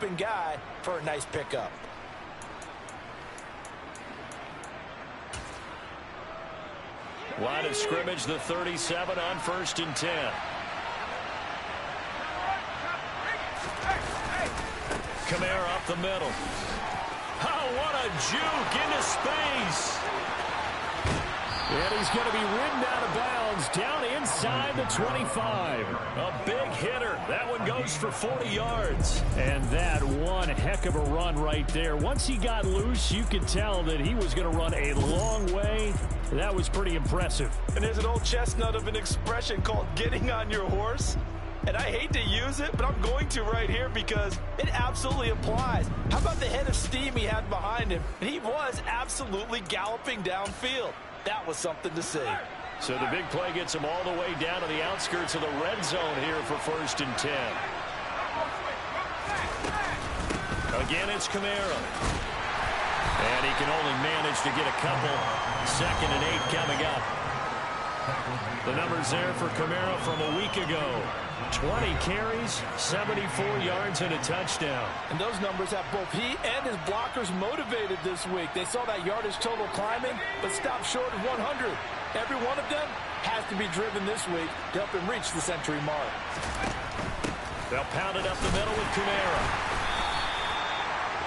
open guy for a nice pickup. Line of scrimmage, the 37 on 1st and 10. Kamara up the middle. Oh, what a juke into space. And he's going to be ridden out of bounds down inside the 25. A big hitter. That one goes for 40 yards. And that one heck of a run right there. Once he got loose, you could tell that he was going to run a long way. That was pretty impressive. And there's an old chestnut of an expression called getting on your horse. And I hate to use it, but I'm going to right here because it absolutely applies. How about the head of steam he had behind him? And he was absolutely galloping downfield. That was something to see. So the big play gets him all the way down to the outskirts of the red zone here for 1st and 10. Again, it's Kamara. And he can only manage to get a couple. 2nd and 8 coming up. The numbers there for Kamara from a week ago. 20 carries, 74 yards, and a touchdown. And those numbers have both he and his blockers motivated this week. They saw that yardage total climbing, but stopped short of 100. Every one of them has to be driven this week to help him reach the century mark. They'll pound it up the middle with Kamara.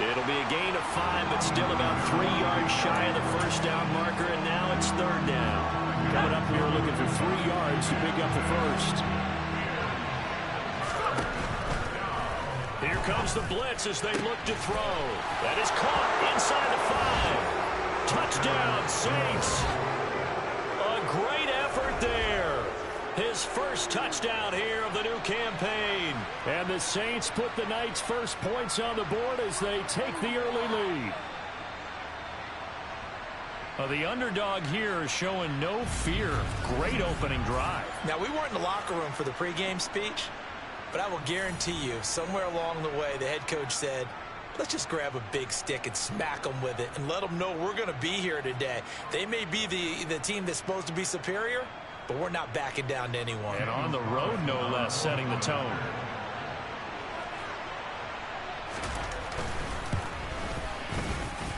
It'll be a gain of 5, but still about 3 yards shy of the first down marker, and now it's 3rd down. Coming up here looking for 3 yards to pick up the first. Here comes the blitz as they look to throw. That is caught inside the 5. Touchdown, Saints. A great effort there. His first touchdown here of the new campaign. And the Saints put the Knights' first points on the board as they take the early lead. The underdog here is showing no fear. Great opening drive. Now, we weren't in the locker room for the pregame speech, but I will guarantee you, somewhere along the way, the head coach said, let's just grab a big stick and smack them with it and let them know we're going to be here today. They may be the team that's supposed to be superior, but we're not backing down to anyone. And on the road, no less, setting the tone.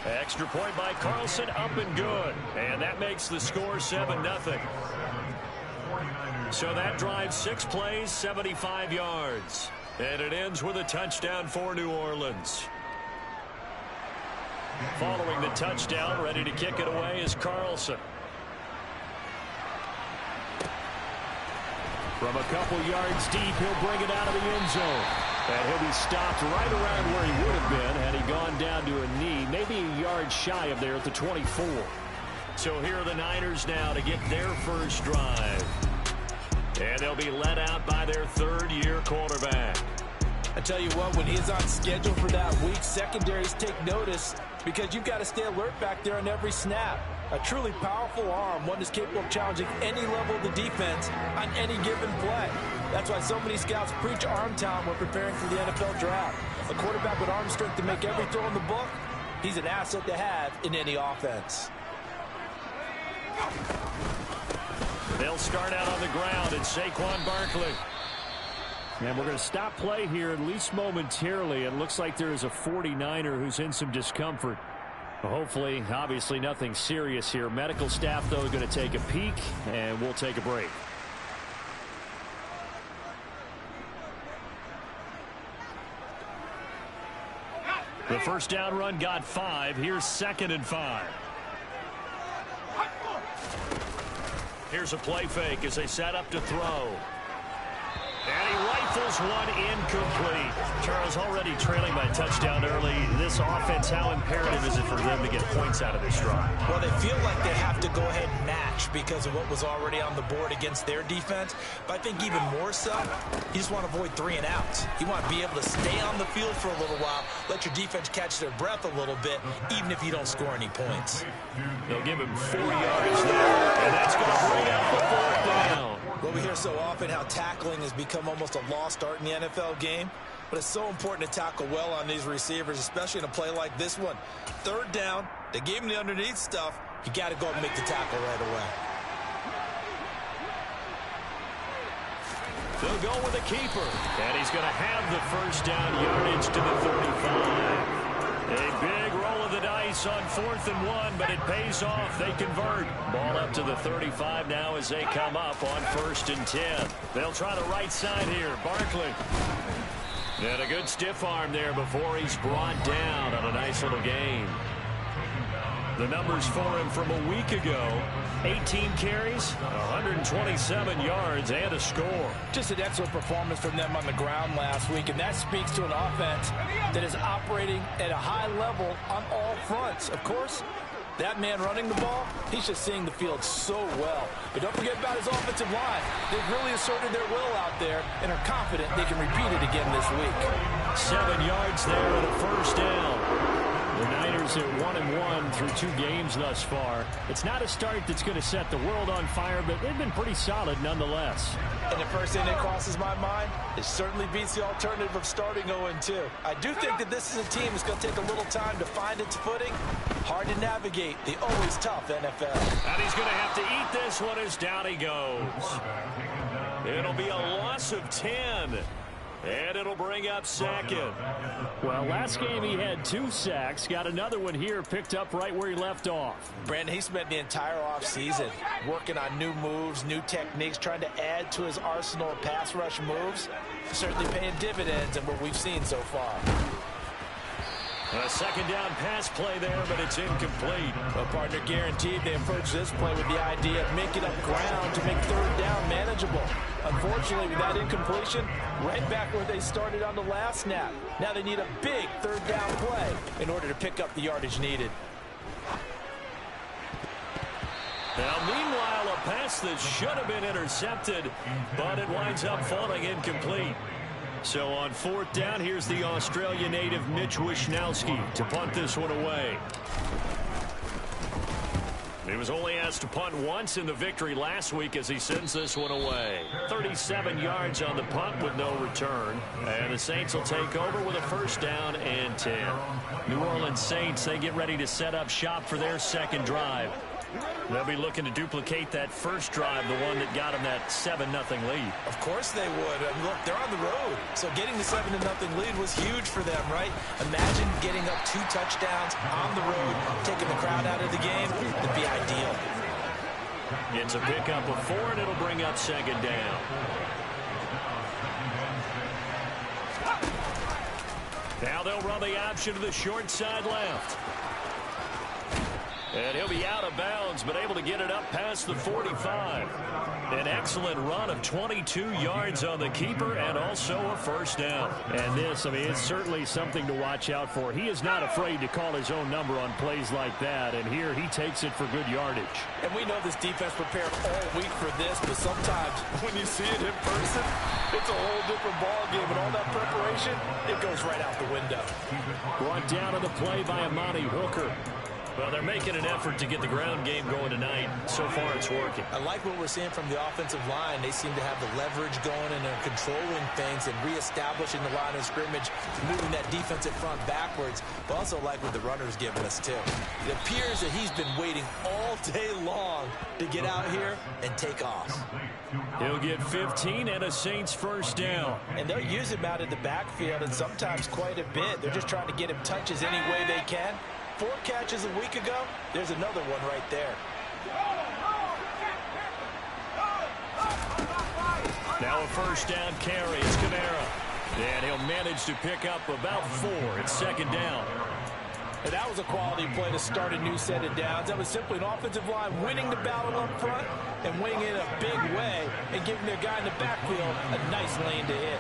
Extra point by Carlson, up and good. And that makes the score 7-0. So that drives 6 plays, 75 yards. And it ends with a touchdown for New Orleans. Following the touchdown, ready to kick it away is Carlson. From a couple yards deep, he'll bring it out of the end zone. And he'll be stopped right around where he would have been had he gone down to a knee, maybe a yard shy of there at the 24. So here are the Niners now to get their first drive. And they'll be led out by their 3rd-year quarterback. I tell you what, when he's on schedule for that week, secondaries take notice because you've got to stay alert back there on every snap. A truly powerful arm, one that's capable of challenging any level of the defense on any given play. That's why so many scouts preach arm talent when preparing for the NFL draft. A quarterback with arm strength to make every throw in the book, he's an asset to have in any offense. They'll start out on the ground at Saquon Barkley. And we're going to stop play here, at least momentarily. It looks like there is a 49er who's in some discomfort. Hopefully, obviously nothing serious here. Medical staff, though, going to take a peek, and we'll take a break. The first down run got 5. Here's 2nd and 5. Here's a play fake as they set up to throw. And he rifles one incomplete. Charles, already trailing by a touchdown early. This offense, how imperative is it for them to get points out of this drive? Well, they feel like they have to go ahead and match because of what was already on the board against their defense. But I think even more so, you just want to avoid 3 and outs. You want to be able to stay on the field for a little while, let your defense catch their breath a little bit, even if you don't score any points. They'll give him 4 yards there, and that's going to bring out the 4th down. Well, we hear so often how tackling has become almost a lost art in the NFL game, but it's so important to tackle well on these receivers, especially in a play like this one. 3rd down, they gave him the underneath stuff. You got to go and make the tackle right away. They'll go with a keeper. And he's going to have the first down, yardage to the 35. A big roll of the dice on 4th and 1, but it pays off. They convert. Ball up to the 35 now as they come up on 1st and 10. They'll try the right side here. Barkley. And a good stiff arm there before he's brought down on a nice little gain. The numbers for him from a week ago: 18 carries, 127 yards, and a score. Just an excellent performance from them on the ground last week, and that speaks to an offense that is operating at a high level on all fronts. Of course, that man running the ball, he's just seeing the field so well. But don't forget about his offensive line. They've really asserted their will out there and are confident they can repeat it again this week. 7 yards there and a first down. The Niners at 1-1 through 2 games thus far. It's not a start that's going to set the world on fire, but they've been pretty solid nonetheless. And the first thing that crosses my mind, it certainly beats the alternative of starting 0-2. I do think that this is a team that's going to take a little time to find its footing. Hard to navigate the always tough NFL. And he's going to have to eat this one as down he goes. It'll be a loss of 10. And it'll bring up 2nd. Well, last game he had 2 sacks. Got another one here, picked up right where he left off. Brandon, he spent the entire offseason working on new moves, new techniques, trying to add to his arsenal of pass rush moves. Certainly paying dividends in what we've seen so far. A 2nd down pass play there, but it's incomplete. Well, partner, guaranteed they approach this play with the idea of making up ground to make 3rd down manageable. Unfortunately, with that incompletion, right back where they started on the last snap. Now they need a big 3rd down play in order to pick up the yardage needed. Now, meanwhile, a pass that should have been intercepted, but it winds up falling incomplete. So on 4th down, here's the Australia native Mitch Wishnowsky to punt this one away. He was only asked to punt once in the victory last week as he sends this one away. 37 yards on the punt with no return. And the Saints will take over with a 1st down and 10. New Orleans Saints, they get ready to set up shop for their 2nd drive. They'll be looking to duplicate that first drive, the one that got them that 7-0 lead. Of course they would. I mean, look, they're on the road. So getting the 7-0 lead was huge for them, right? Imagine getting up 2 touchdowns on the road, taking the crowd out of the game. It'd be ideal. It's a pickup of 4, and it'll bring up 2nd down. Now they'll run the option to the short side left. And he'll be out of bounds, but able to get it up past the 45. An excellent run of 22 yards on the keeper and also a 1st down. And this, I mean, it's certainly something to watch out for. He is not afraid to call his own number on plays like that, and here he takes it for good yardage. And we know this defense prepared all week for this, but sometimes when you see it in person, it's a whole different ball game, and all that preparation, it goes right out the window. Brought down on the play by Amani Hooker. Well, they're making an effort to get the ground game going tonight. So far, it's working. I like what we're seeing from the offensive line. They seem to have the leverage going and they're controlling things and reestablishing the line of scrimmage, moving that defensive front backwards. But also like what the runner's giving us, too. It appears that he's been waiting all day long to get out here and take off. He'll get 15 and a Saints 1st down. And they'll use him out of the backfield and sometimes quite a bit. They're just trying to get him touches any way they can. 4 catches a week ago, there's another one right there. Now a 1st down carry. It's Kamara. And he'll manage to pick up about 4. It's 2nd down. And that was a quality play to start a new set of downs. That was simply an offensive line winning the battle up front and winning it a big way and giving their guy in the backfield a nice lane to hit.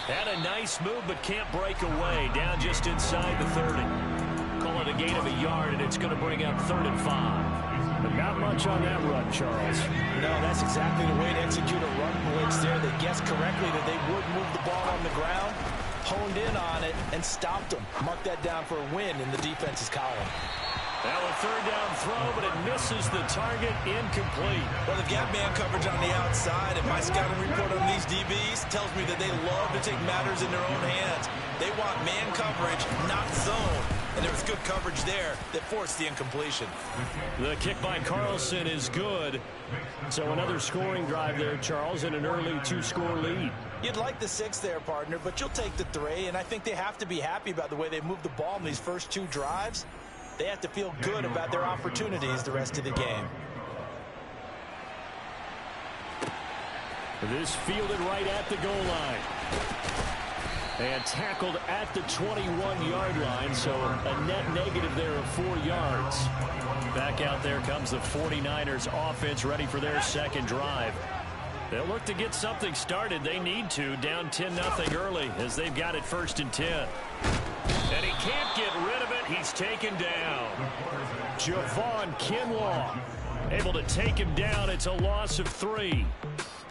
Had a nice move, but can't break away. Down just inside the 30. Call it a gain of a yard, and it's going to bring up 3rd and 5. But not much on that run, Charles. No, that's exactly the way to execute a run blitz there. They guessed correctly that they would move the ball on the ground, honed in on it, and stopped them. Mark that down for a win in the defense's column. Now a 3rd down throw, but it misses the target, incomplete. Well, they've got man coverage on the outside, and my scouting report on these DBs tells me that they love to take matters in their own hands. They want man coverage, not zone. and there was good coverage there that forced the incompletion. The kick by Carlson is good. So another scoring drive there, Charles, and an early 2-score lead. You'd like the 6 there, partner, but you'll take the 3, and I think they have to be happy about the way they moved the ball in these first 2 drives. They have to feel good about their opportunities the rest of the game. This fielded right at the goal line. And tackled at the 21-yard line, so a net negative there of 4 yards. Back out there comes the 49ers offense, ready for their second drive. They'll look to get something started. They need to, down 10-0 early as they've got it 1st and 10. And he can't get rid of it. He's taken down. Javon Kinlaw able to take him down. It's a loss of 3.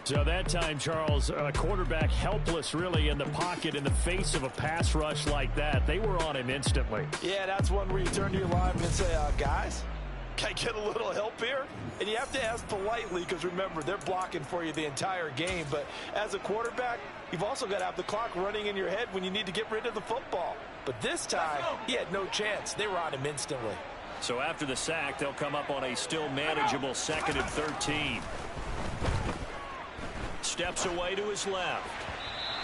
So that time, Charles, a quarterback helpless really in the pocket in the face of a pass rush like that. They were on him instantly. Yeah, that's one where you turn to your lineman and say, guys, can I get a little help here? And you have to ask politely because, remember, they're blocking for you the entire game. But as a quarterback, you've also got to have the clock running in your head when you need to get rid of the football. But this time, he had no chance. They were on him instantly. So after the sack, they'll come up on a still manageable 2nd and 13. Steps away to his left.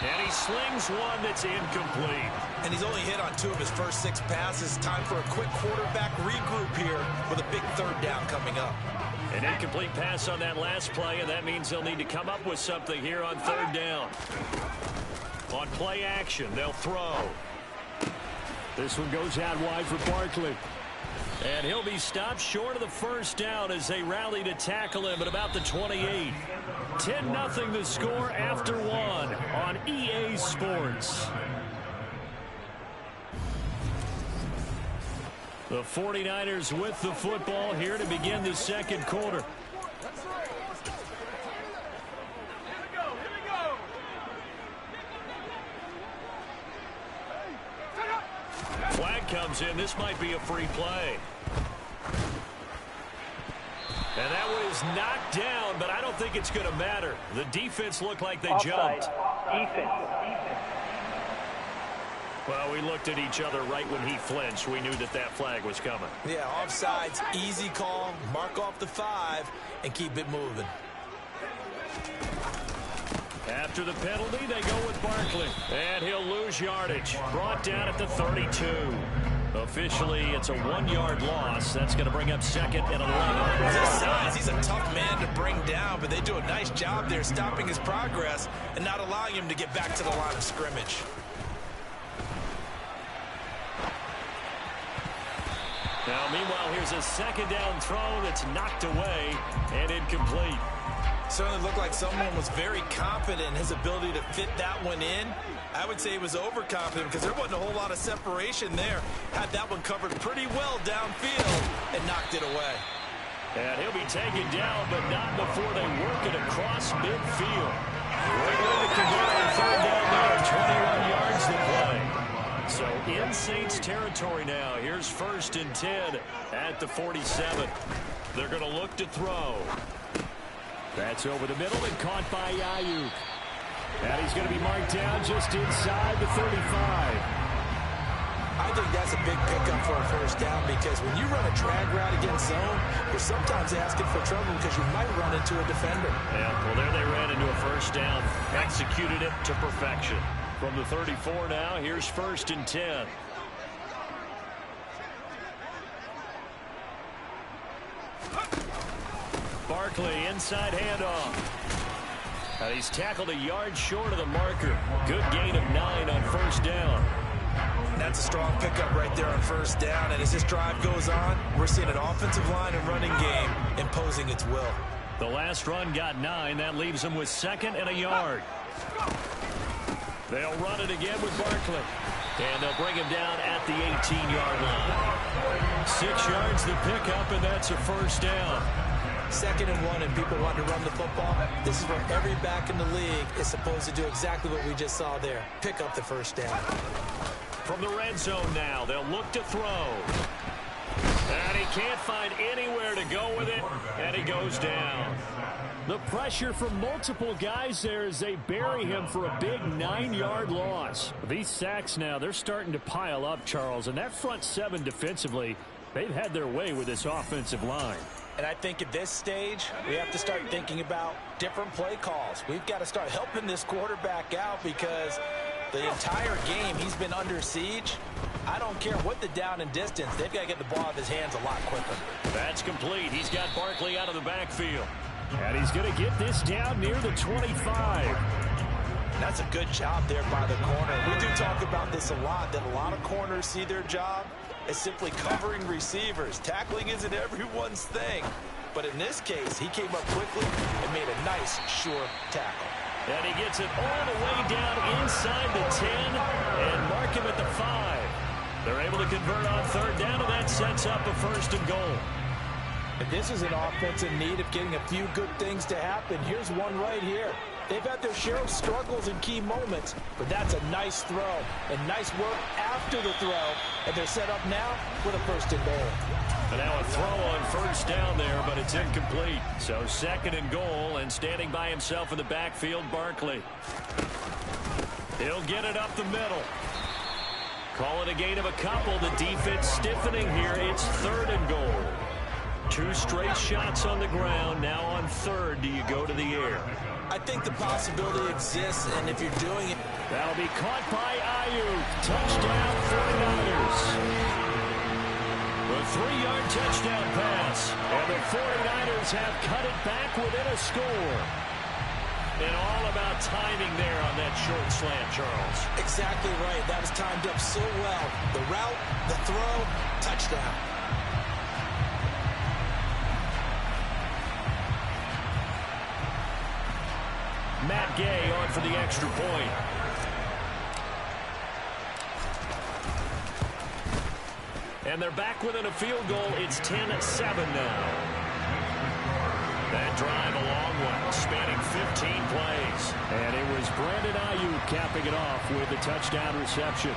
And he slings one that's incomplete. And he's only hit on 2 of his first 6 passes. Time for a quick quarterback regroup here with a big 3rd down coming up. An incomplete pass on that last play, and that means they'll need to come up with something here on 3rd down. On play action, they'll throw. This one goes out wide for Barkley. And he'll be stopped short of the 1st down as they rally to tackle him at about the 28. 10-0 the score after 1 on EA Sports. The 49ers with the football here to begin the 2nd quarter. Flag comes in. This might be a free play. And that one is knocked down, but I don't think it's going to matter. The defense looked like they jumped. Defense. Well, we looked at each other right when he flinched. We knew that that flag was coming. Yeah, offsides, easy call, mark off the 5, and keep it moving. After the penalty, they go with Barkley. And he'll lose yardage. Brought down at the 32. Officially, it's a 1-yard loss. That's going to bring up 2nd and 11. With his size, he's a tough man to bring down, but they do a nice job there stopping his progress and not allowing him to get back to the line of scrimmage. Now, meanwhile, here's a 2nd down throw that's knocked away and incomplete. Certainly looked like someone was very confident in his ability to fit that one in. I would say he was overconfident because there wasn't a whole lot of separation there. Had that one covered pretty well downfield and knocked it away. And he'll be taken down, but not before they work it across midfield. We're going to convert on 3rd down there, 21 yards to play. So in Saints territory now. Here's 1st and 10 at the 47. They're going to look to throw. That's over the middle and caught by Ayuk. And he's going to be marked down just inside the 35. I think that's a big pickup for a 1st down because when you run a drag route against zone, you're sometimes asking for trouble because you might run into a defender. Yeah, well, there they ran into a 1st down. Executed it to perfection. From the 34 now, here's 1st and 10. Barkley, inside handoff. And he's tackled a yard short of the marker. Good gain of 9 on 1st down. That's a strong pickup right there on 1st down. And as this drive goes on, we're seeing an offensive line and running game imposing its will. The last run got 9. That leaves them with 2nd and a yard. They'll run it again with Barkley. And they'll bring him down at the 18-yard line. 6 yards to pick up, and that's a 1st down. 2nd and 1, and people want to run the football. This is where every back in the league is supposed to do exactly what we just saw there. Pick up the 1st down. From the red zone now, they'll look to throw. And he can't find anywhere to go with it, and he goes down. The pressure from multiple guys there as they bury him for a big 9-yard loss. These sacks now, they're starting to pile up, Charles, and that front seven defensively, they've had their way with this offensive line. And I think at this stage, we have to start thinking about different play calls. We've got to start helping this quarterback out because the entire game he's been under siege. I don't care what the down and distance. They've got to get the ball out of his hands a lot quicker. That's complete. He's got Barkley out of the backfield. And he's going to get this down near the 25. That's a good job there by the corner. We do talk about this a lot, that a lot of corners see their job as simply covering receivers. Tackling isn't everyone's thing. But in this case, he came up quickly and made a nice, sure tackle. And he gets it all the way down inside the 10 and mark him at the 5. They're able to convert on third down, and that sets up a 1st and goal. And this is an offense in need of getting a few good things to happen. Here's one right here. They've had their share of struggles in key moments, but that's a nice throw and nice work after the throw. And they're set up now with a 1st and goal. And now a throw on 1st down there, but it's incomplete. So 2nd and goal, and standing by himself in the backfield, Barkley. He'll get it up the middle. Call it a gain of a couple. The defense stiffening here. It's 3rd and goal. 2 straight shots on the ground. Now on 3rd, do you go to the air? I think the possibility exists, and if you're doing it... That'll be caught by Ayuk. Touchdown, 49ers. A 3-yard touchdown pass. And the 49ers have cut it back within a score. And all about timing there on that short slant, Charles. Exactly right. That was timed up so well. The route, the throw, touchdown. Matt Gay on for the extra point. And they're back within a field goal. It's 10-7 now. That drive a long one, spanning 15 plays. And it was Brandon Ayuk capping it off with a touchdown reception.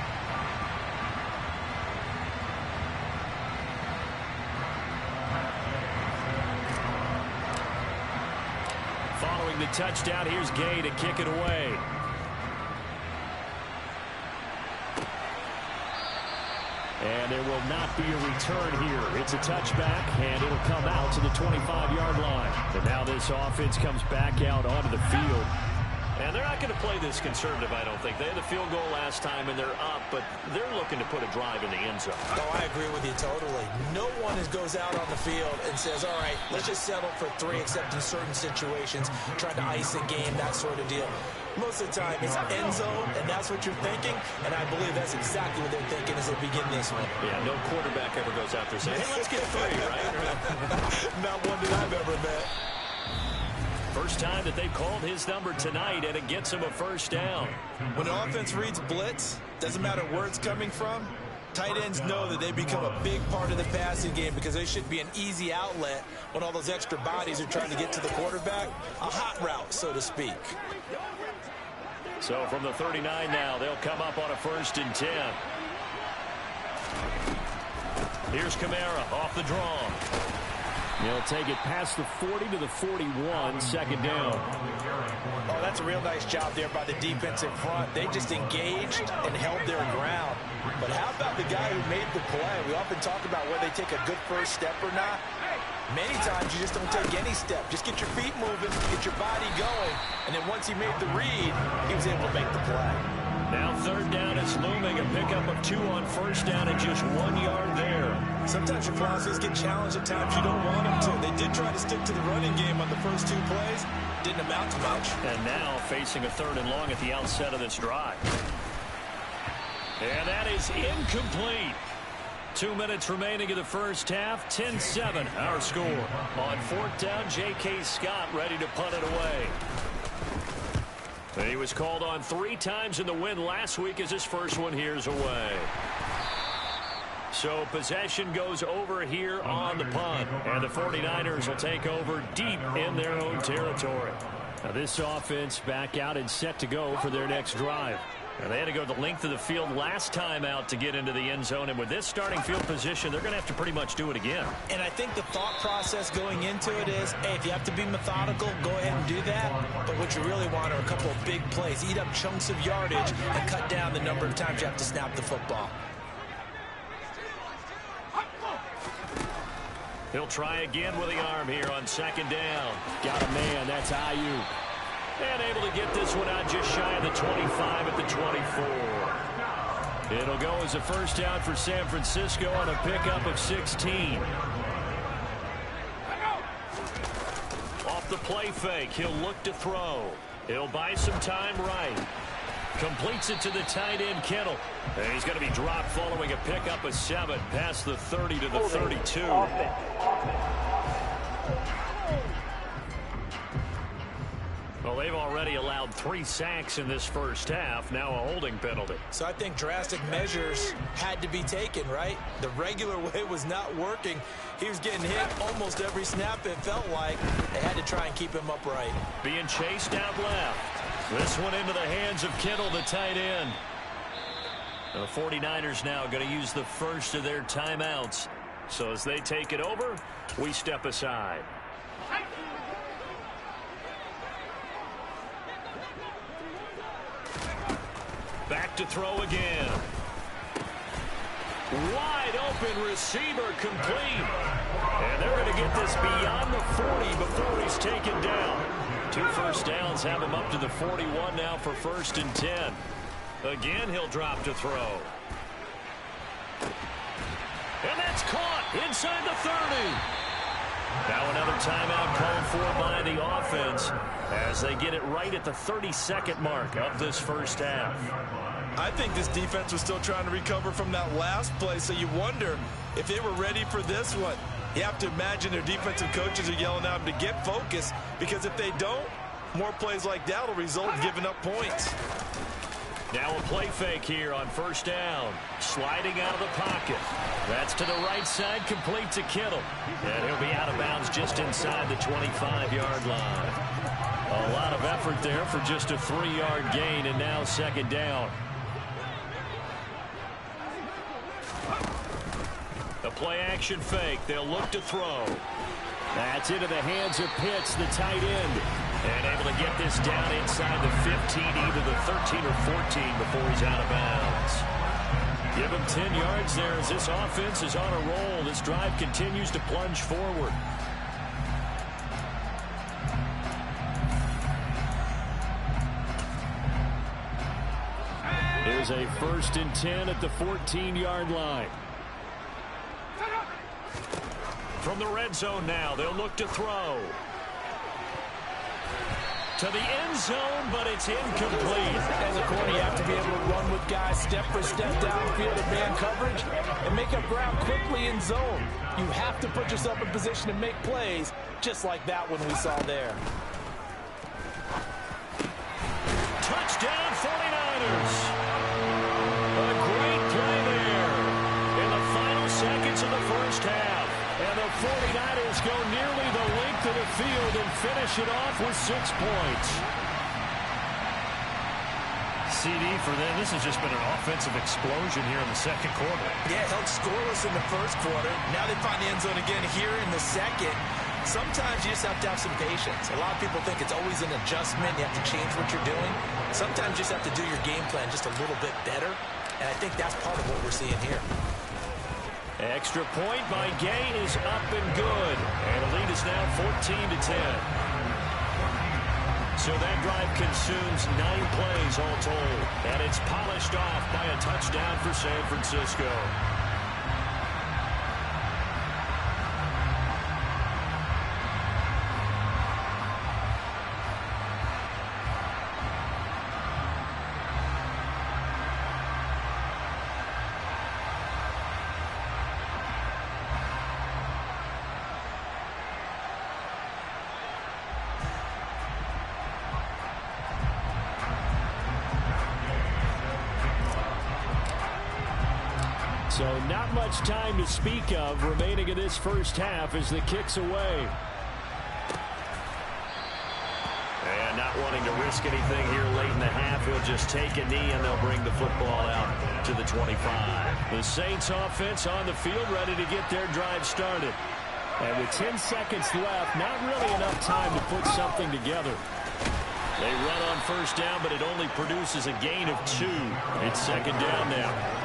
Following the touchdown, here's Gay to kick it away. And there will not be a return here. It's a touchback, and it'll come out to the 25-yard line. And now this offense comes back out onto the field. And they're not going to play this conservative, I don't think. They had the field goal last time, and they're up, but they're looking to put a drive in the end zone. Oh, I agree with you totally. No one goes out on the field and says, all right, let's just settle for 3, except in certain situations, trying to ice a game, that sort of deal. Most of the time, it's end zone, and that's what you're thinking, and I believe that's exactly what they're thinking as they begin this one. Yeah, no quarterback ever goes out there saying, hey, let's get 3, right? Not one that I've ever met. First time that they've called his number tonight, and it gets him a 1st down. When the offense reads blitz, doesn't matter where it's coming from, tight ends know that they become a big part of the passing game because they should be an easy outlet when all those extra bodies are trying to get to the quarterback. A hot route, so to speak. So from the 39 now, they'll come up on a 1st and 10. Here's Kamara off the draw. He'll take it past the 40 to the 41, 2nd down. Oh, that's a real nice job there by the defensive front. They just engaged and held their ground. But how about the guy who made the play? We often talk about whether they take a good first step or not. Many times you just don't take any step. Just get your feet moving, get your body going, and then once he made the read, he was able to make the play. Now 3rd down is looming, a pickup of 2 on 1st down and just 1 yard there. Sometimes your process get challenged at times you don't want them to. They did try to stick to the running game on the first 2 plays. Didn't amount to much. And now facing a 3rd and long at the outset of this drive. And that is incomplete. 2 minutes remaining in the first half. 10-7 our score. On 4th down, J.K. Scott ready to punt it away. He was called on 3 times in the win last week as his first one here's away. So possession goes over here on the punt. And the 49ers will take over deep in their own territory. Now this offense back out and set to go for their next drive. And they had to go the length of the field last time out to get into the end zone. And with this starting field position, they're going to have to pretty much do it again. And I think the thought process going into it is, hey, if you have to be methodical, go ahead and do that. But what you really want are a couple of big plays. Eat up chunks of yardage and cut down the number of times you have to snap the football. He'll try again with the arm here on second down. Got a man. That's Ayuk. And able to get this one out just shy of the 25 at the 24. It'll go as a first down for San Francisco on a pickup of 16. Off the play fake, he'll look to throw. He'll buy some time right. Completes it to the tight end, Kittle. And he's going to be dropped following a pickup of 7 past the 30 to the 32. Well, they've already allowed 3 sacks in this first half. Now a holding penalty. So I think drastic measures had to be taken, right? The regular way was not working. He was getting hit almost every snap, it felt like. They had to try and keep him upright. Being chased out left. This one into the hands of Kittle, the tight end. The 49ers now going to use the first of their timeouts. So as they take it over, we step aside. Back to throw again. Wide open receiver complete. And they're going to get this beyond the 40 before he's taken down. 2 first downs have him up to the 41 now for 1st and 10. Again, he'll drop to throw. And that's caught inside the 30. Now another timeout called for by the offense as they get it right at the 32nd mark of this first half. I think this defense was still trying to recover from that last play, so you wonder if they were ready for this one. You have to imagine their defensive coaches are yelling at them to get focused, because if they don't, more plays like that will result in giving up points. Now a play fake here on first down. Sliding out of the pocket. That's to the right side, complete to Kittle. And he'll be out of bounds just inside the 25-yard line. A lot of effort there for just a 3-yard gain, and now second down. A play-action fake. They'll look to throw. That's into the hands of Pitts, the tight end. And able to get this down inside the 15, either the 13 or 14 before he's out of bounds. Give him 10 yards there as this offense is on a roll. This drive continues to plunge forward. Here's a 1st and 10 at the 14-yard line. From the red zone now, they'll look to throw. To the end zone, but it's incomplete. As a corner, you have to be able to run with guys step for step downfield in man coverage and make up ground quickly in zone. You have to put yourself in position to make plays, just like that one we saw there. Touchdown 49ers. A great play there in the final seconds of the first half. And the 49ers go nearly the length of the field and finish it off with 6 points. CD for them. This has just been an offensive explosion here in the second quarter. Yeah, held scoreless in the first quarter. Now they find the end zone again here in the second. Sometimes you just have to have some patience. A lot of people think it's always an adjustment. You have to change what you're doing. Sometimes you just have to do your game plan just a little bit better. And I think that's part of what we're seeing here. Extra point by Gay is up and good. And the lead is now 14-10. So that drive consumes 9 plays all told. And it's polished off by a touchdown for San Francisco. So not much time to speak of remaining in this first half as the kick's away. And not not wanting to risk anything here late in the half. He'll just take a knee, and they'll bring the football out to the 25. The Saints offense on the field, ready to get their drive started. And with 10 seconds left, not really enough time to put something together. They run on first down, but it only produces a gain of 2. It's second down now.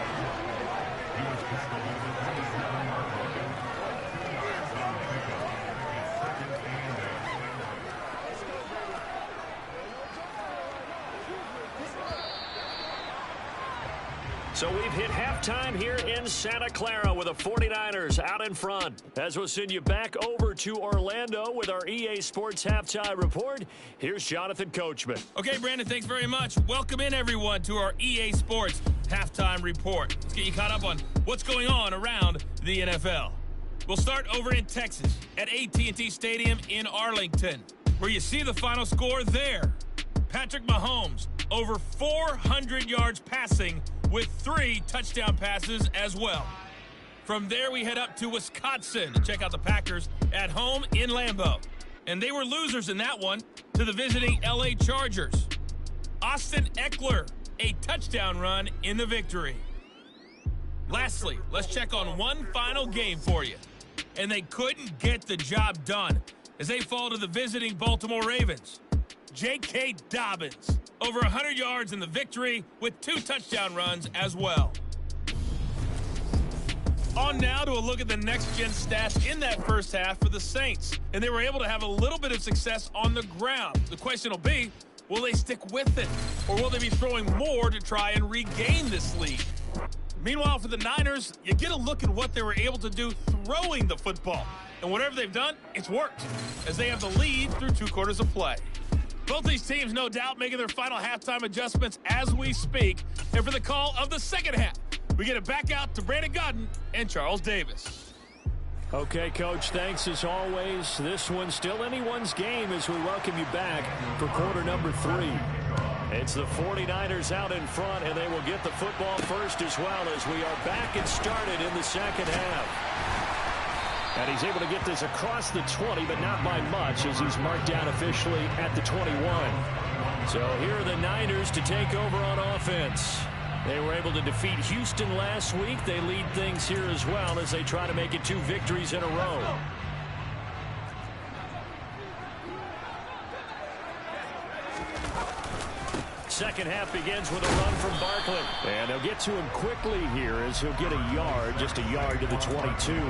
So we've hit halftime here in Santa Clara with the 49ers out in front. As we'll send you back over to Orlando with our EA Sports Halftime Report, here's Jonathan Coachman. Okay, Brandon, thanks very much. Welcome in, everyone, to our EA Sports Halftime Report. Let's get you caught up on what's going on around the NFL. We'll start over in Texas at AT&T Stadium in Arlington, where you see the final score there. Patrick Mahomes, over 400 yards passing, with 3 touchdown passes as well. From there, we head up to Wisconsin to check out the Packers at home in Lambeau. And they were losers in that one to the visiting LA Chargers. Austin Eckler, a touchdown run in the victory. Lastly, let's check on one final game for you. And they couldn't get the job done as they fall to the visiting Baltimore Ravens. J.K. Dobbins, over 100 yards in the victory with 2 touchdown runs as well. On now to a look at the next-gen stats in that first half for the Saints. And they were able to have a little bit of success on the ground. The question will be, will they stick with it? Or will they be throwing more to try and regain this lead? Meanwhile, for the Niners, you get a look at what they were able to do throwing the football. And whatever they've done, it's worked, as they have the lead through 2 quarters of play. Both these teams, no doubt, making their final halftime adjustments as we speak. And for the call of the second half, we get it back out to Brandon Godden and Charles Davis. Okay, Coach, thanks as always. This one's still anyone's game as we welcome you back for quarter number 3. It's the 49ers out in front, and they will get the football first as well as we are back and started in the second half. And he's able to get this across the 20, but not by much as he's marked down officially at the 21. So here are the Niners to take over on offense. They were able to defeat Houston last week. They lead things here as well as they try to make it 2 victories in a row. Second half begins with a run from Barkley. And they'll get to him quickly here as he'll get a yard, just a yard to the 22.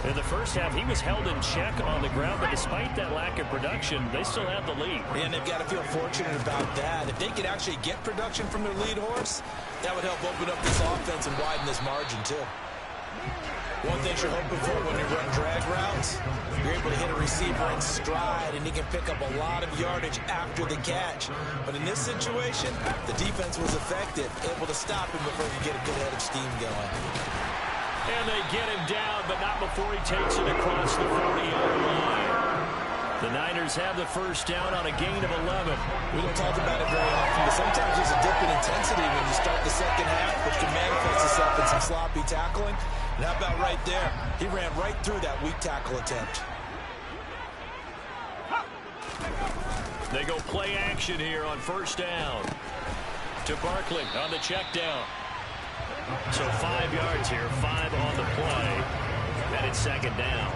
In the first half, he was held in check on the ground, but despite that lack of production, they still have the lead. And they've got to feel fortunate about that. If they could actually get production from their lead horse, that would help open up this offense and widen this margin, too. One thing you're hoping for when you run drag routes, you're able to hit a receiver in stride, and he can pick up a lot of yardage after the catch. But in this situation, the defense was effective, able to stop him before he could get a good head of steam going. And they get him down, but not before he takes it across the 40-yard line. The Niners have the first down on a gain of 11. We don't talk about it very often, but sometimes there's a dip in intensity when you start the second half, which can manifest itself in some sloppy tackling. And how about right there? He ran right through that weak tackle attempt. They go play action here on first down. To Barkley on the check down. So 5 yards here, 5 on the play, and it's second down.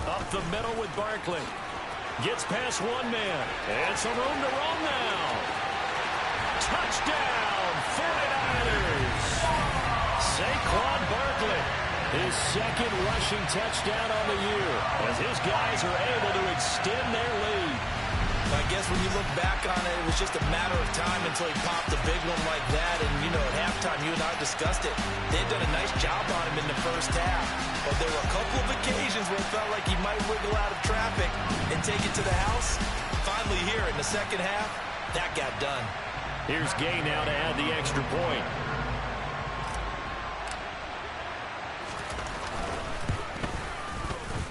Up the middle with Barkley. Gets past one man, and some room to roam now. Touchdown, 49ers. Saquon Barkley, his second rushing touchdown on the year, as his guys are able to extend their lead. I guess when you look back on it, it was just a matter of time until he popped a big one like that. And, you know, at halftime, you and I discussed it. They had done a nice job on him in the first half. But there were a couple of occasions where it felt like he might wiggle out of traffic and take it to the house. Finally here in the second half, that got done. Here's Gay now to add the extra point.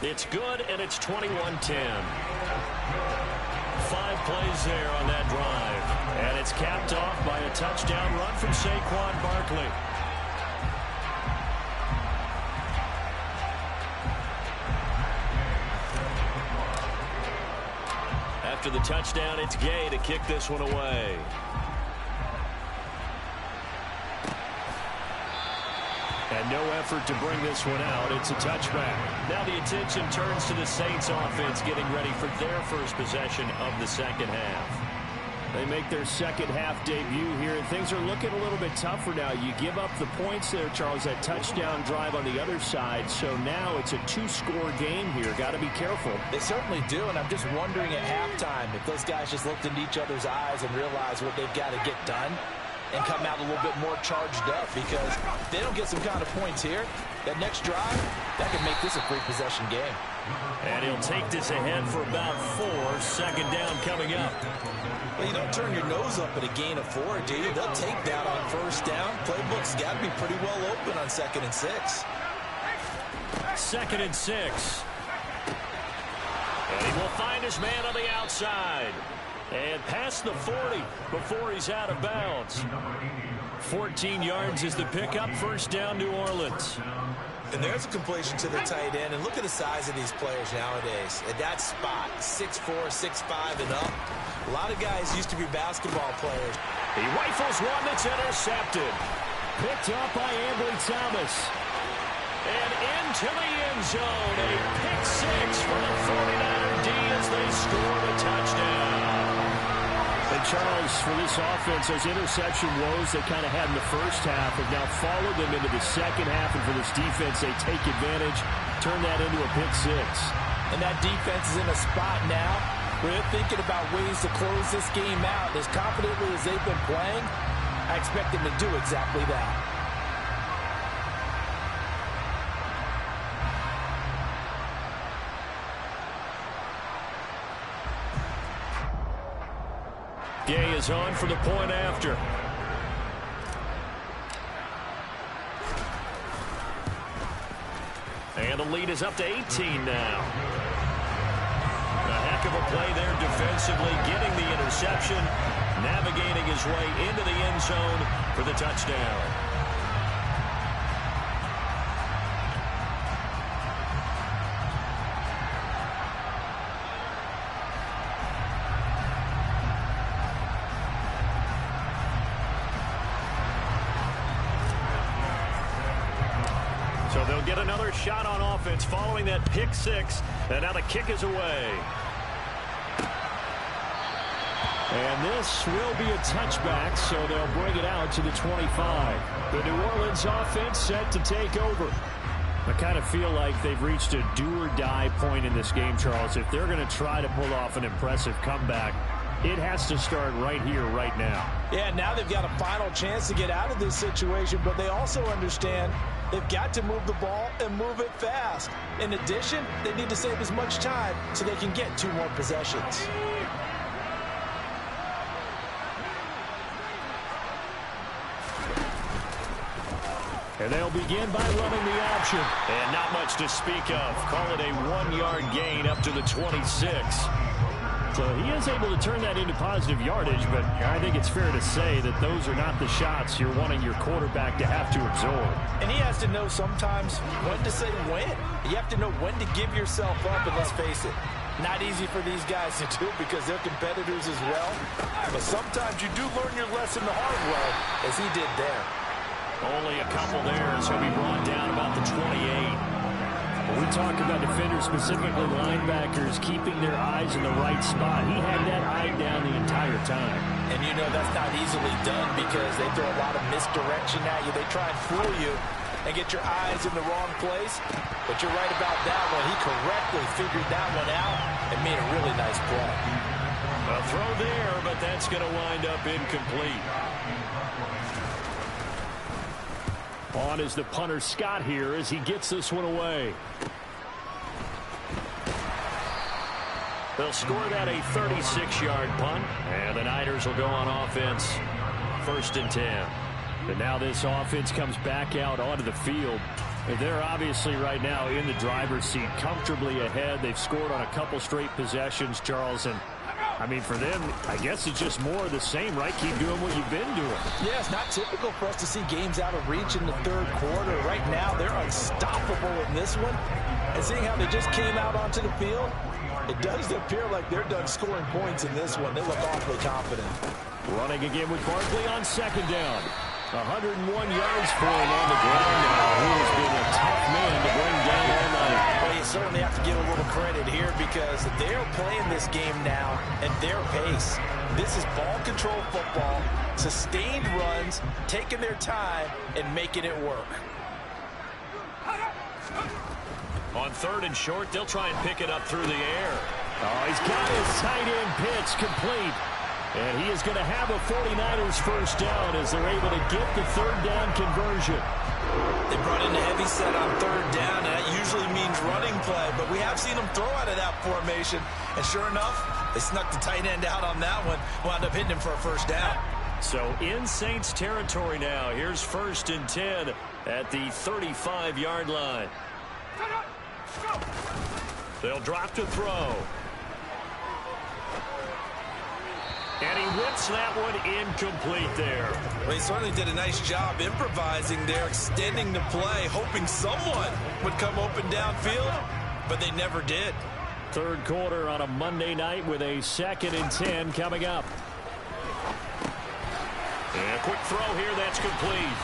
It's good, and it's 21-10. 5 plays there on that drive. And it's capped off by a touchdown run from Saquon Barkley. after the touchdown. It's Gay to kick this one away. And no effort to bring this one out. It's a touchback. Now the attention turns to the Saints offense getting ready for their first possession of the second half. They make their second half debut here, and things are looking a little bit tougher now. You give up the points there, Charles, that touchdown drive on the other side. So now it's a two-score game here. Got to be careful. They certainly do, and I'm just wondering at halftime if those guys just looked into each other's eyes and realized what they've got to get done and come out a little bit more charged up, because if they don't get some kind of points here, that next drive, that could make this a free possession game. And he'll take this ahead for about 4. Second down coming up. Well, you don't turn your nose up at a gain of 4, do you? They'll take that on first down. Playbook's got to be pretty well open on 2nd and 6. 2nd and 6. And he will find his man on the outside. And past the 40 before he's out of bounds. 14 yards is the pickup. First down, New Orleans. And there's a completion to the tight end. And look at the size of these players nowadays. At that spot, 6'4", 6'5", and up. A lot of guys used to be basketball players. He rifles one that's intercepted. Picked up by Ambly Thomas. And into the end zone. A pick 6 for the 49er D as they score the touchdown. And Charles, for this offense, those interception woes they kind of had in the first half have now followed them into the second half. And for this defense, they take advantage, turn that into a pick 6. And that defense is in a spot now where they're thinking about ways to close this game out. As confidently as they've been playing, I expect them to do exactly that. Gay is on for the point after. And the lead is up to 18 now. A heck of a play there defensively, getting the interception, navigating his way into the end zone for the touchdown. So they'll get another shot on offense following that pick 6, and now the kick is away. And this will be a touchback, so they'll bring it out to the 25. The New Orleans offense set to take over. I kind of feel like they've reached a do-or-die point in this game, Charles. If they're going to try to pull off an impressive comeback, it has to start right here, right now. Yeah, now they've got a final chance to get out of this situation, but they also understand they've got to move the ball and move it fast. In addition, they need to save as much time so they can get 2 more possessions. And they'll begin by running the option. And not much to speak of. Call it a 1-yard gain up to the 26. So he is able to turn that into positive yardage, but I think it's fair to say that those are not the shots you're wanting your quarterback to have to absorb. And he has to know sometimes when to say when. You have to know when to give yourself up, and let's face it, not easy for these guys to do because they're competitors as well. But sometimes you do learn your lesson the hard way, as he did there. Only a couple there, so he brought down about the 28. When we talk about defenders, specifically linebackers, keeping their eyes in the right spot, he had that eye down the entire time. And you know that's not easily done because they throw a lot of misdirection at you. They try and fool you and get your eyes in the wrong place. But you're right about that one. He correctly figured that one out and made a really nice play. A throw there, but that's going to wind up incomplete. On is the punter Scott here as he gets this one away. They'll score that a 36-yard punt, and the Niners will go on offense. 1st and 10. And now this offense comes back out onto the field. They're obviously right now in the driver's seat, comfortably ahead. They've scored on a couple straight possessions, Charles, and I mean, for them, I guess it's just more of the same, right? Keep doing what you've been doing. Yeah, it's not typical for us to see games out of reach in the 3rd quarter. Right now, they're unstoppable in this one. And seeing how they just came out onto the field, It doesn't appear like they're done scoring points in this one. They look awfully confident. Running again with Barkley on second down. 101 yards for him on the ground now. He has been a tough man to bring down all night. Well, you certainly have to give a little credit here because they're playing this game now at their pace. This is ball control football, sustained runs, taking their time, and making it work. On 3rd and short, they'll try and pick it up through the air. Oh, he's got his tight end pitch complete. And he is going to have a 49ers first down as they're able to get the 3rd down conversion. They brought in a heavy set on 3rd down, and that usually means running play. But we have seen them throw out of that formation. And sure enough, they snuck the tight end out on that one. Wound up hitting him for a first down. So in Saints territory now. Here's 1st and 10 at the 35-yard line. They'll drop to throw. And he whips that one incomplete there. Well, he certainly did a nice job improvising there, extending the play, hoping someone would come open downfield, but they never did. 3rd quarter on a Monday night with a 2nd and 10 coming up. And a quick throw here, that's complete.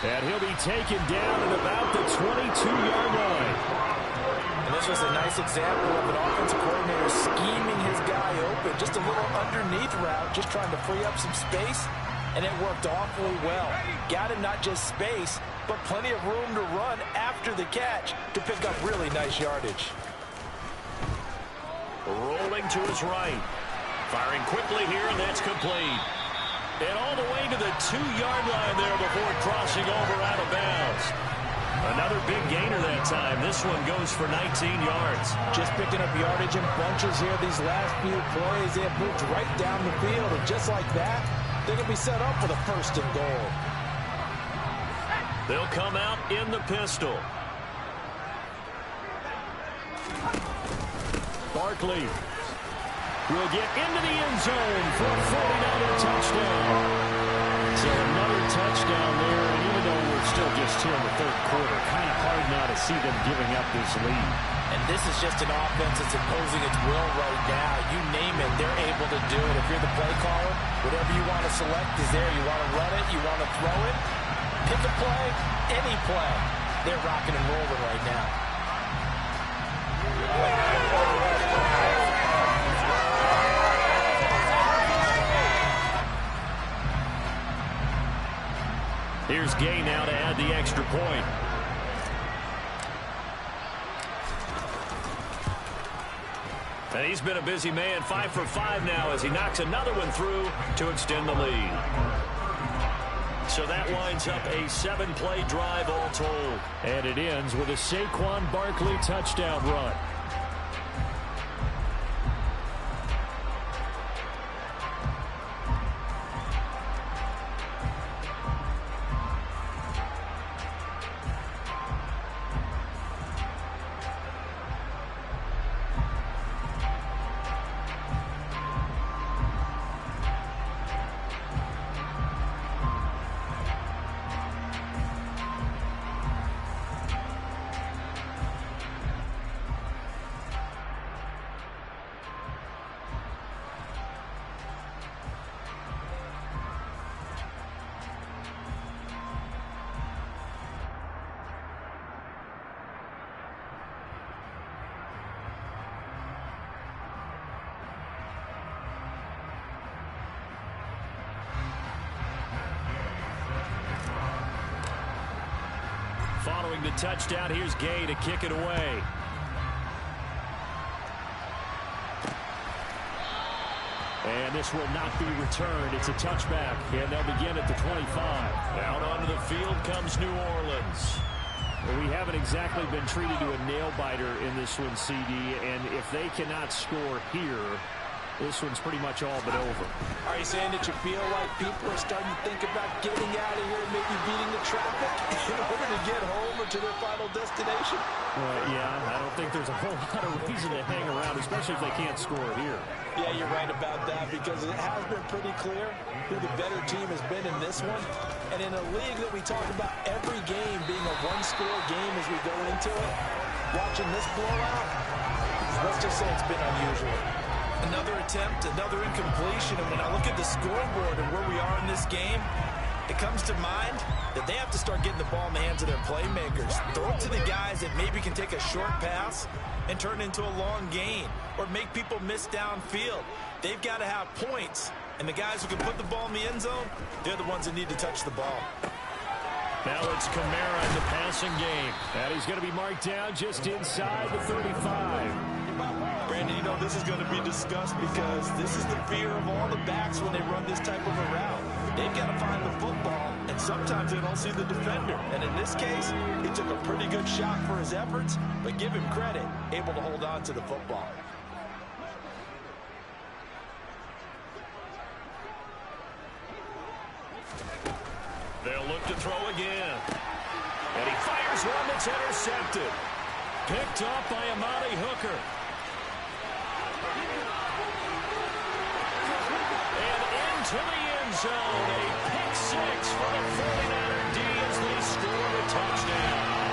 And he'll be taken down at about the 22-yard line. And this was a nice example of an offensive coordinator scheming his guy open. Just a little underneath route, just trying to free up some space, and it worked awfully well. Got him not just space, but plenty of room to run after the catch to pick up really nice yardage. Rolling to his right. Firing quickly here, and that's complete. And all the way to the 2-yard line there before crossing over out of bounds. Another big gainer that time. This one goes for 19 yards. Just picking up yardage in bunches here these last few plays. They have moved right down the field, and just like that, they're going to be set up for the 1st and goal. They'll come out in the pistol. Barkley will get into the end zone for a 49er touchdown. So another touchdown there, and even though we're still just here in the 3rd quarter, kind of hard now to see them giving up this lead. And this is just an offense that's imposing its will right now. You name it, they're able to do it. If you're the play caller, whatever you want to select is there. You want to run it, you want to throw it, pick a play, any play. They're rocking and rolling right now. Here's Gay now to add the extra point. And he's been a busy man, 5 for 5 now as he knocks another one through to extend the lead. So that winds up a 7-play drive all told. And it ends with a Saquon Barkley touchdown run. Following the touchdown, here's Gay to kick it away. And this will not be returned. It's a touchback, and they'll begin at the 25. Out onto the field comes New Orleans. Well, we haven't exactly been treated to a nail-biter in this one, CD, and if they cannot score here, this one's pretty much all but over. Are you saying that you feel like people are starting to think about getting out of here, maybe beating the traffic in order to get home or to their final destination? Yeah, I don't think there's a whole lot of reason to hang around, especially if they can't score here. Yeah, you're right about that because it has been pretty clear who the better team has been in this one. And in a league that we talk about every game being a one-score game as we go into it, watching this blowout, let's just say it's been unusual. Another attempt, another incompletion, and when I look at the scoreboard and where we are in this game, it comes to mind that they have to start getting the ball in the hands of their playmakers. Throw it to the guys that maybe can take a short pass and turn it into a long gain or make people miss downfield. They've got to have points, and the guys who can put the ball in the end zone, they're the ones that need to touch the ball. Now it's Kamara in the passing game. And he's going to be marked down just inside the 35. Brandon, you know this is going to be discussed because this is the fear of all the backs when they run this type of a route. They've got to find the football, and sometimes they don't see the defender. And in this case, he took a pretty good shot for his efforts, but give him credit, able to hold on to the football. They'll look to throw again. And he fires one that's intercepted. Picked up by Amani Hooker. And into the end zone. A pick six for the 49er D as they score a touchdown.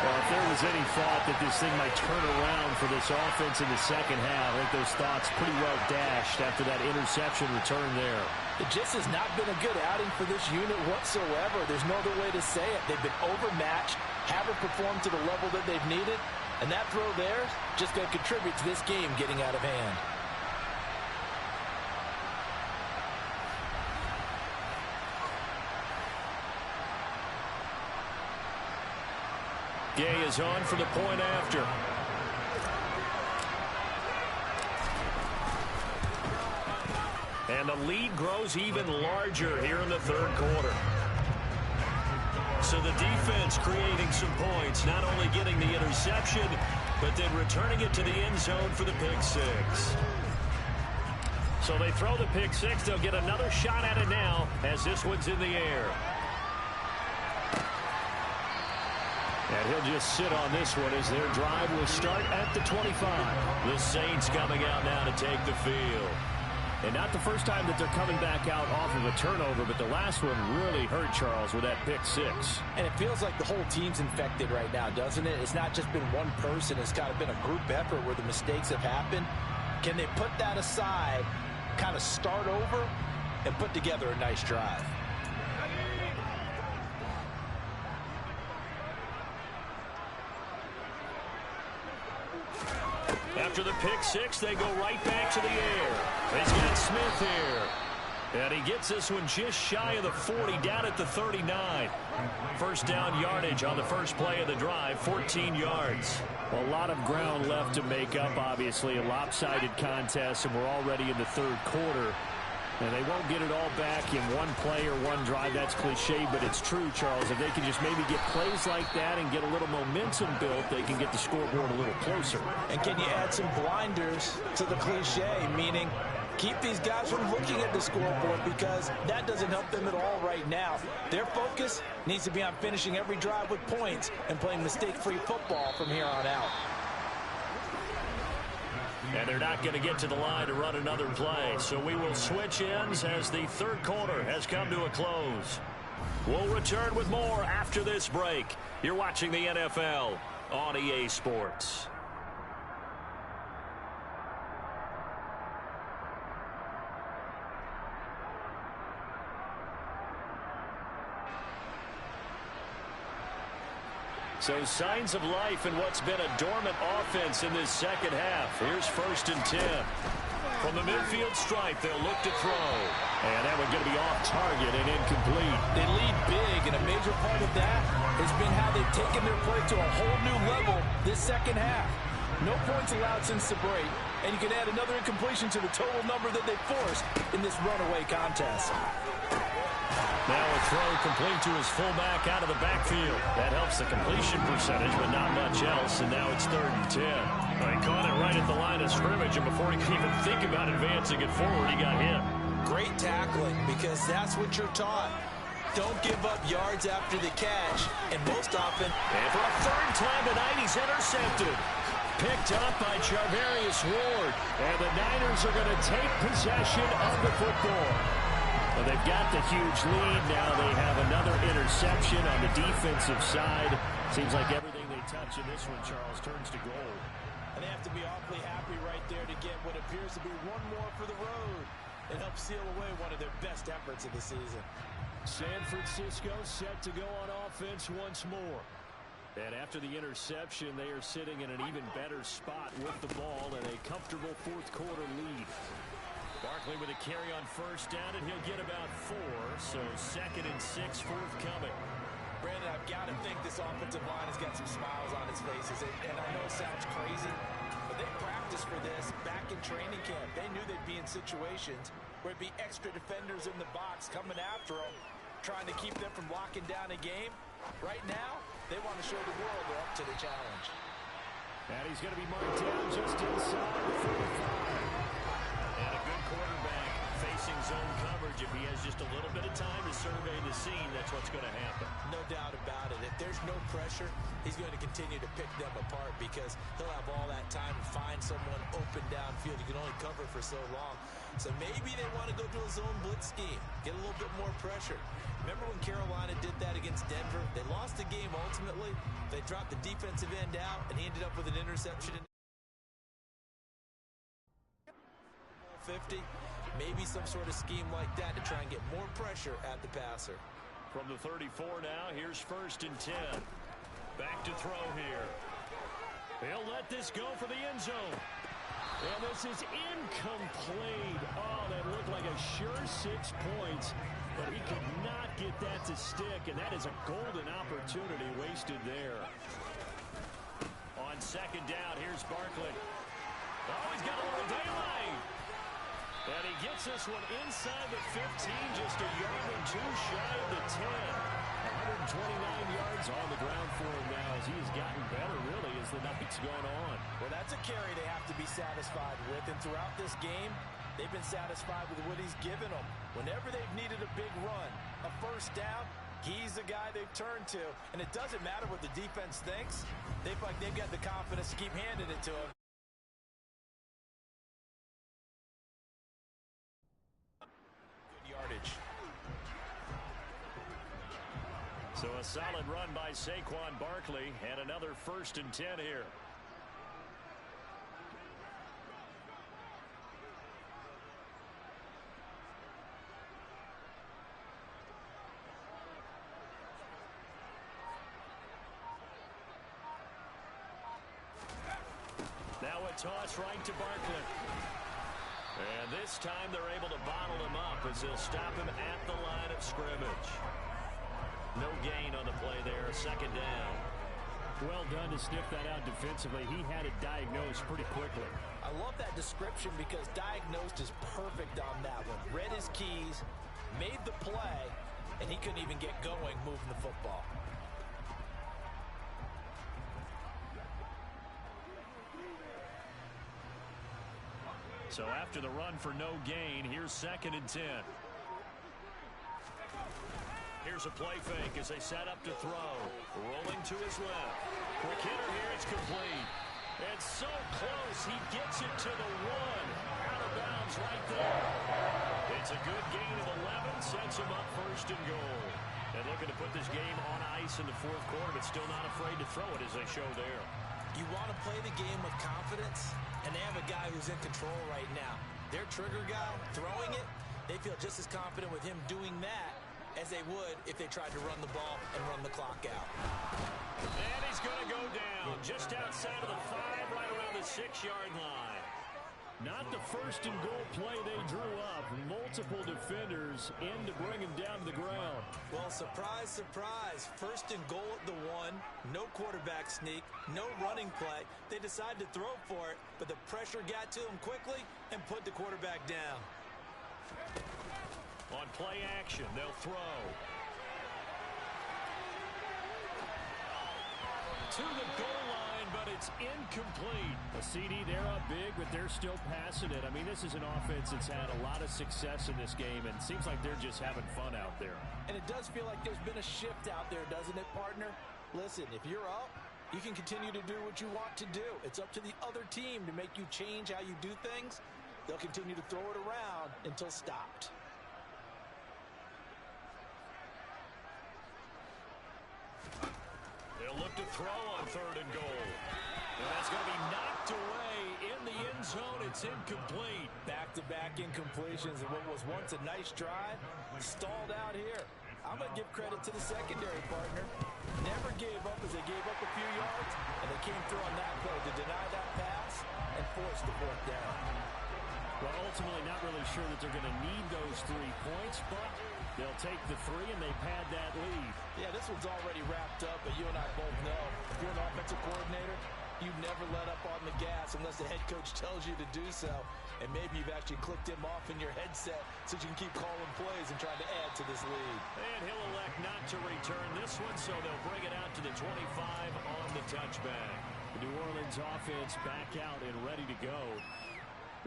Well, if there was any thought that this thing might turn around for this offense in the second half, I think those thoughts pretty well dashed after that interception return there. It just has not been a good outing for this unit whatsoever. There's no other way to say it. They've been overmatched, haven't performed to the level that they've needed, and that throw there just going to contribute to this game getting out of hand. Gay is on for the point after. And the lead grows even larger here in the third quarter. So the defense creating some points, not only getting the interception, but then returning it to the end zone for the pick six. So they throw the pick six. They'll get another shot at it now as this one's in the air. And he'll just sit on this one as their drive will start at the 25. The Saints coming out now to take the field. And not the first time that they're coming back out off of a turnover, but the last one really hurt Charles with that pick six. And it feels like the whole team's infected right now, doesn't it? It's not just been one person. It's kind of been a group effort where the mistakes have happened. Can they put that aside, kind of start over, and put together a nice drive? After the pick six, they go right back to the air. He's got Smith here. And he gets this one just shy of the 40, down at the 39. First down yardage on the first play of the drive, 14 yards. Well, a lot of ground left to make up, obviously. A lopsided contest, and we're already in the third quarter. And they won't get it all back in one play or one drive. That's cliche, but it's true, Charles. If they can just maybe get plays like that and get a little momentum built, they can get the scoreboard a little closer. And can you add some blinders to the cliche, meaning keep these guys from looking at the scoreboard because that doesn't help them at all right now. Their focus needs to be on finishing every drive with points and playing mistake-free football from here on out. And they're not going to get to the line to run another play. So we will switch ends as the third quarter has come to a close. We'll return with more after this break. You're watching the NFL on EA Sports. So signs of life in what's been a dormant offense in this second half. Here's 1st and 10. From the midfield stripe, they'll look to throw. And that one's going to be off target and incomplete. They lead big, and a major part of that has been how they've taken their play to a whole new level this second half. No points allowed since the break, and you can add another incompletion to the total number that they forced in this runaway contest. Now a throw complete to his fullback out of the backfield. That helps the completion percentage, but not much else, and now it's 3rd and 10. Well, he caught it right at the line of scrimmage, and before he could even think about advancing it forward, he got hit. Great tackling, because that's what you're taught. Don't give up yards after the catch, and most often... And for a 3rd time tonight, he's intercepted. Picked up by Charvarius Ward. And the Niners are going to take possession of the football. Well, they've got the huge lead. Now they have another interception on the defensive side. Seems like everything they touch in this one, Charles, turns to gold. And they have to be awfully happy right there to get what appears to be one more for the road and help seal away one of their best efforts of the season. San Francisco set to go on offense once more. And after the interception, they are sitting in an even better spot with the ball and a comfortable fourth-quarter lead. Barkley with a carry on first down, and he'll get about 4. So 2nd and 6 forthcoming. Brandon, I've got to think this offensive line has got some smiles on its faces. And I know it sounds crazy, but they practiced for this back in training camp. They knew they'd be in situations where it'd be extra defenders in the box coming after them, trying to keep them from locking down a game. Right now, they want to show the world they're up to the challenge. And he's going to be marked down just inside the 45. And a good quarterback facing zone coverage. If he has just a little bit of time to survey the scene, that's what's going to happen. No doubt about it. If there's no pressure, he's going to continue to pick them apart because he'll have all that time to find someone open downfield. You can only cover for so long. So maybe they want to go to a zone blitz scheme, get a little bit more pressure. Remember when Carolina did that against Denver? They lost the game ultimately. They dropped the defensive end out, and he ended up with an interception. 50, maybe some sort of scheme like that to try and get more pressure at the passer. From the 34 now, here's 1st and 10. Back to throw here. He'll let this go for the end zone. And this is incomplete. Oh, that looked like a sure 6 points, but he could not get that to stick, and that is a golden opportunity wasted there. On 2nd down, here's Barkley. Oh, he's got a little daylight. And he gets this one inside the 15, just a yard or 2 shy of the 10. 129 yards on the ground for him now as he has gotten better, really, as the night's gone on. Well, that's a carry they have to be satisfied with. And throughout this game, they've been satisfied with what he's given them. Whenever they've needed a big run, a first down, he's the guy they've turned to. And it doesn't matter what the defense thinks. They feel like they've got the confidence to keep handing it to him. Yardage. So a solid run by Saquon Barkley and another 1st and 10 here. Now a toss right to Barkley. And this time they're able to bottle him up as they'll stop him at the line of scrimmage. No gain on the play there, 2nd down. Well done to sniff that out defensively. He had it diagnosed pretty quickly. I love that description because diagnosed is perfect on that one. Read his keys, made the play, and he couldn't even get going moving the football. So after the run for no gain, here's 2nd and 10. Here's a play fake as they set up to throw. Rolling to his left. Quick hitter here, it's complete. And so close, he gets it to the 1. Out of bounds right there. It's a good gain of 11, sets him up 1st and goal. And looking to put this game on ice in the 4th quarter, but still not afraid to throw it as they show there. You want to play the game with confidence, and they have a guy who's in control right now. Their trigger guy throwing it, they feel just as confident with him doing that as they would if they tried to run the ball and run the clock out. And he's going to go down just outside of the 5, right around the 6-yard line. Not the 1st and goal play they drew up. Multiple defenders in to bring him down to the ground. Well, surprise, surprise. 1st and goal at the 1. No quarterback sneak. No running play. They decided to throw for it, but the pressure got to him quickly and put the quarterback down. On play action, they'll throw. To the goal line, but it's incomplete. A CD, they're up big, but they're still passing it. I mean, this is an offense that's had a lot of success in this game, and it seems like they're just having fun out there. And it does feel like there's been a shift out there, doesn't it, partner? Listen, if you're up, you can continue to do what you want to do. It's up to the other team to make you change how you do things. They'll continue to throw it around until stopped. They'll look to throw on 3rd and goal. And that's going to be knocked away in the end zone. It's incomplete. Back-to-back incompletions of what was once a nice drive, stalled out here. I'm going to give credit to the secondary partner. Never gave up as they gave up a few yards, and they came through on that play to deny that pass and force the fourth down. Well, ultimately not really sure that they're going to need those 3 points, but they'll take the 3 and they pad that lead. Yeah, this one's already wrapped up, but you and I both know if you're an offensive coordinator, you never let up on the gas unless the head coach tells you to do so. And maybe you've actually clicked him off in your headset so you can keep calling plays and trying to add to this lead. And he'll elect not to return this one, so they'll bring it out to the 25 on the touchback. The New Orleans offense back out and ready to go.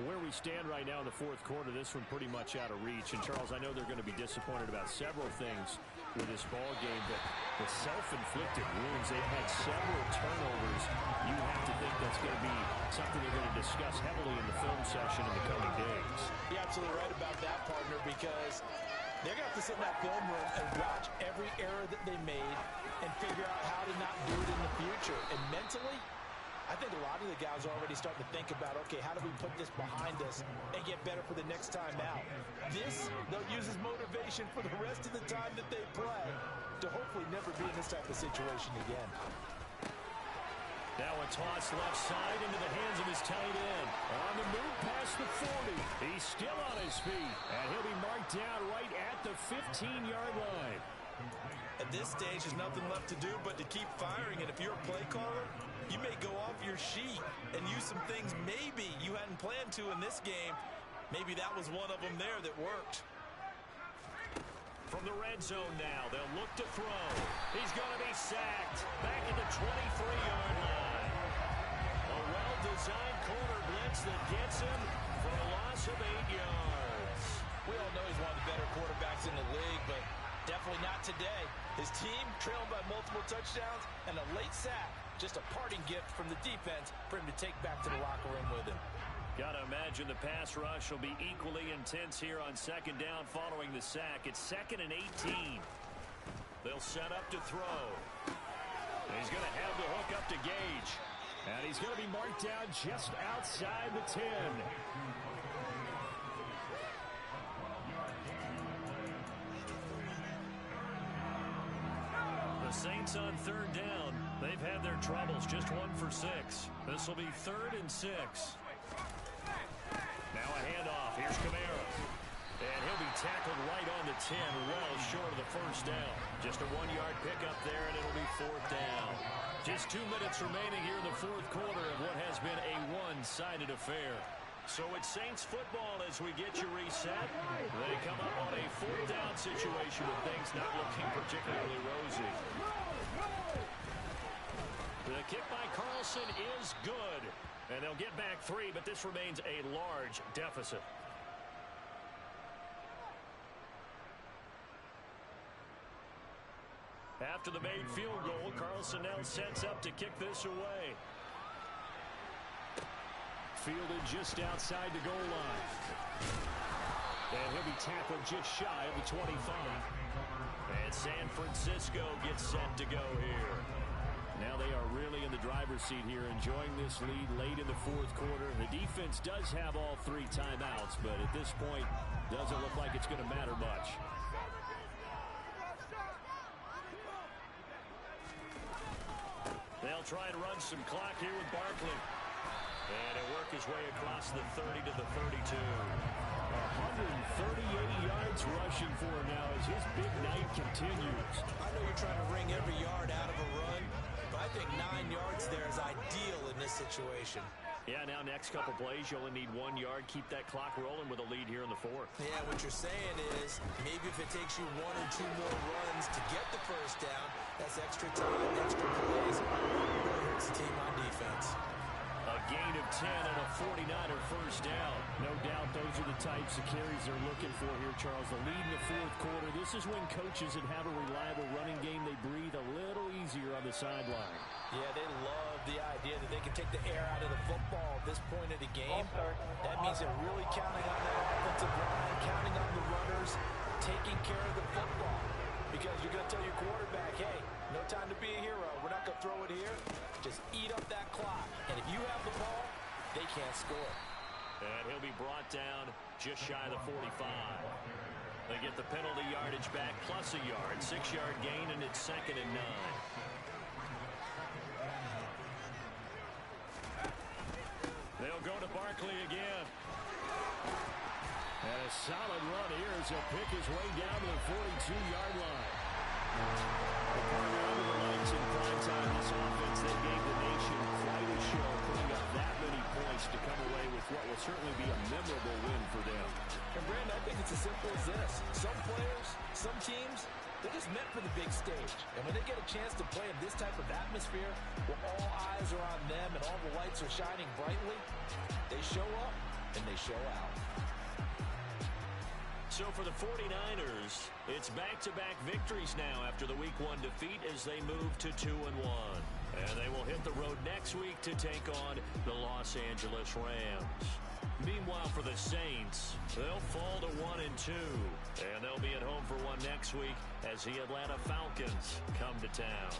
Where we stand right now in the fourth quarter, this one pretty much out of reach. And, Charles, I know they're going to be disappointed about several things with this ball game, but the self-inflicted wounds, they've had several turnovers. You have to think that's going to be something they're going to discuss heavily in the film session in the coming days. You're absolutely right about that, partner, because they're going to have to sit in that film room and watch every error that they made and figure out how to not do it in the future. And mentally, I think a lot of the guys are already starting to think about, okay, how do we put this behind us and get better for the next time out? This, they'll use as motivation for the rest of the time that they play to hopefully never be in this type of situation again. Now a toss left side into the hands of his tight end. On the move past the 40. He's still on his feet, and he'll be marked down right at the 15-yard line. At this stage, there's nothing left to do but to keep firing. And if you're a play caller, you may go off your sheet and use some things maybe you hadn't planned to in this game. Maybe that was one of them there that worked. From the red zone now, they'll look to throw. He's going to be sacked back at the 23-yard line. A well-designed corner blitz that gets him for a loss of 8 yards. We all know he's one of the better quarterbacks in the league, but definitely not today. His team trailed by multiple touchdowns and a late sack. Just a parting gift from the defense for him to take back to the locker room with him. Got to imagine the pass rush will be equally intense here on second down following the sack. It's 2nd and 18. They'll set up to throw. And he's going to have the hook up to Gage. And he's going to be marked down just outside the 10. The Saints on third down. They've had their troubles, just 1 for 6. This will be 3rd and 6. Now a handoff. Here's Kamara. And he'll be tackled right on the 10, well short of the first down. Just a 1-yard pickup there, and it'll be 4th down. Just 2 minutes remaining here in the fourth quarter of what has been a one-sided affair. So it's Saints football as we get you reset. They come up on a 4th down situation with things not looking particularly rosy. The kick by Carlson is good. And they'll get back 3, but this remains a large deficit. After the made field goal, Carlson now sets up to kick this away. Fielded just outside the goal line. And he'll be tackled just shy of the 25. And San Francisco gets set to go here. Now they are really in the driver's seat here, enjoying this lead late in the fourth quarter. The defense does have all 3 timeouts, but at this point, doesn't look like it's going to matter much. They'll try and run some clock here with Barkley. And he'll work his way across the 30 to the 32. 138 yards rushing for him now as his big night continues. I know you're trying to wring every yard out of a run, but I think 9 yards there is ideal in this situation. Yeah, now next couple plays, you only need 1 yard. Keep that clock rolling with a lead here in the fourth. Yeah, what you're saying is maybe if it takes you 1 or 2 more runs to get the first down, that's extra time, extra plays. Really hurts the team on defense. A gain of 10 and a 49er first down. No doubt those are the types of carries they're looking for here, Charles. The lead in the fourth quarter. This is when coaches that have a reliable running game, they breathe a little easier on the sideline. Yeah, they love the idea that they can take the air out of the football at this point of the game. That means they're really counting on that offensive line, counting on the runners, taking care of the football. Because you're going to tell your quarterback, hey, no time to be a hero. We're not going to throw it here. just eat up that clock. And if you have the ball, they can't score. And he'll be brought down just shy of the 45. They get the penalty yardage back plus a yard. 6-yard gain, and it's 2nd and 9. They'll go to Barkley again. And a solid run here as he'll pick his way down to the 42-yard line. Under the lights in prime time, this offense, they gave the nation quite a show, putting up that many points to come away with what will certainly be a memorable win for them. And Brandon, I think it's as simple as this. Some players, some teams, they're just meant for the big stage. And when they get a chance to play in this type of atmosphere, where all eyes are on them and all the lights are shining brightly, they show up and they show out. So for the 49ers, it's back-to-back victories now after the Week 1 defeat as they move to 2-1. And they will hit the road next week to take on the Los Angeles Rams. Meanwhile, for the Saints, they'll fall to 1-2. And they'll be at home for one next week as the Atlanta Falcons come to town.